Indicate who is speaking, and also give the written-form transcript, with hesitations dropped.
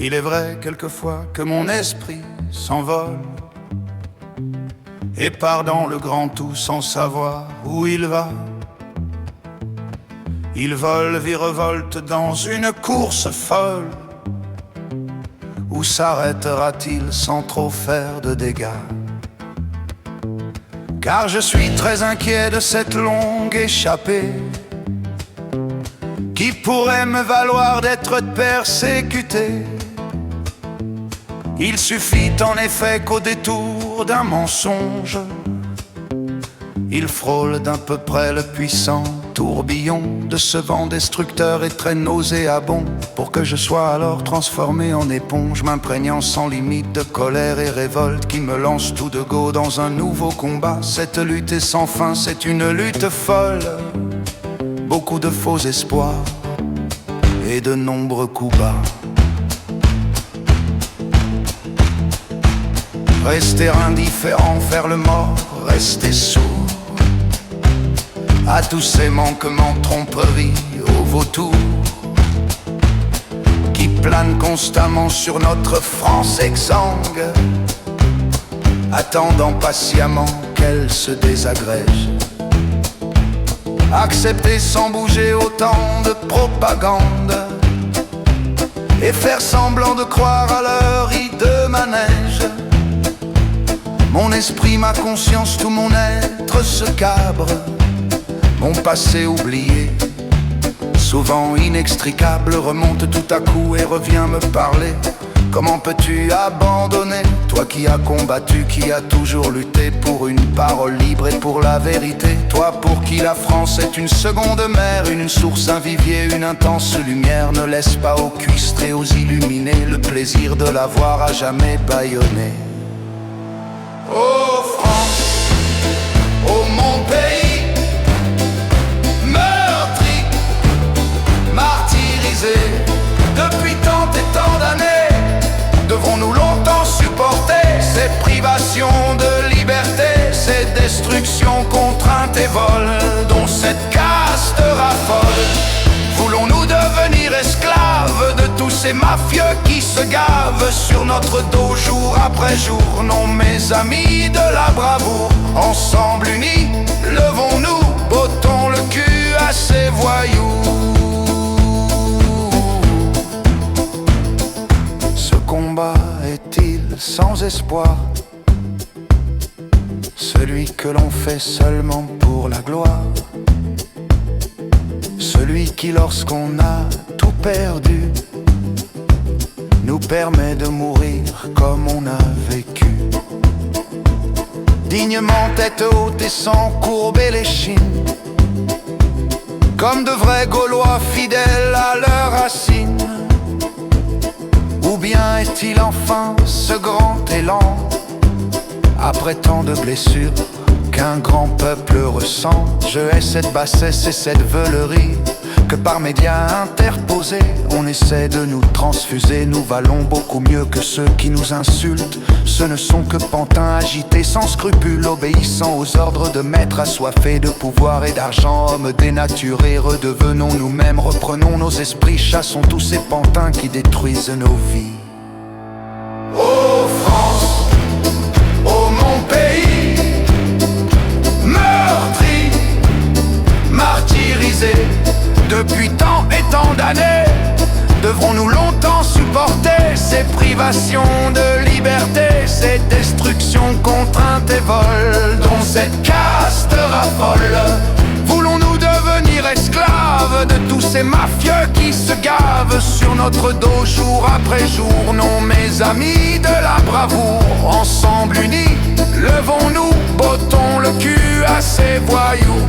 Speaker 1: Il est vrai quelquefois que mon esprit s'envole et part dans le grand tout sans savoir où il va. Il vole, virevolte dans une course folle. Où s'arrêtera-t-il sans trop faire de dégâts? Car je suis très inquiet de cette longue échappée qui pourrait me valoir d'être persécuté. Il suffit en effet qu'au détour d'un mensonge, il frôle d'un peu près le puissant tourbillon de ce vent destructeur et très nauséabond, pour que je sois alors transformé en éponge, m'imprégnant sans limite de colère et révolte, qui me lance tout de go dans un nouveau combat. Cette lutte est sans fin, c'est une lutte folle, beaucoup de faux espoirs et de nombreux coups bas. Rester indifférent, faire le mort, rester sourd à tous ces manquements, tromperies, aux vautours qui planent constamment sur notre France exsangue, attendant patiemment qu'elle se désagrège. Accepter sans bouger autant de propagande et faire semblant de croire à leur hideux manège. Mon esprit, ma conscience, tout mon être se cabre. Mon passé oublié, souvent inextricable, remonte tout à coup et revient me parler. Comment peux-tu abandonner, toi qui as combattu, qui as toujours lutté pour une parole libre et pour la vérité? Toi pour qui la France est une seconde mère, une source, un vivier, une intense lumière. Ne laisse pas aux cuistrés, aux illuminés, le plaisir de la voir à jamais bâillonner. Oh France, oh mon pays, meurtri, martyrisé depuis tant et tant d'années. Devrons-nous longtemps supporter ces privations de liberté, ces destructions, contraintes et vols dont cette caste raffole? Voulons-nous devenir esclaves de tous ces mafieux qui se gavent sur notre dos jour après jour? Non mes amis de la bravoure, ensemble unis, levons-nous, bottons le cul à ces voyous. Ce combat est-il sans espoir? Celui que l'on fait seulement pour la gloire? Celui qui, lorsqu'on a tout perdu, nous permet de mourir comme on a vécu, dignement tête haute et sans courber l'échine, comme de vrais Gaulois fidèles à leurs racines? Ou bien est-il enfin ce grand élan, après tant de blessures, qu'un grand peuple ressent? Je hais cette bassesse et cette veulerie que par médias interposés on essaie de nous transfuser. Nous valons beaucoup mieux que ceux qui nous insultent. Ce ne sont que pantins agités sans scrupules, obéissant aux ordres de maîtres assoiffés de pouvoir et d'argent. Hommes dénaturés, redevenons nous-mêmes, reprenons nos esprits, chassons tous ces pantins qui détruisent nos vies. Oh France, oh mon pays, meurtri, martyrisé depuis tant et tant d'années. Devrons-nous longtemps supporter ces privations de liberté, ces destructions, contraintes et vols dont cette caste raffole? Voulons-nous devenir esclaves de tous ces mafieux qui se gavent sur notre dos jour après jour? Non mes amis de la bravoure, ensemble unis, levons-nous, bottons le cul à ces voyous.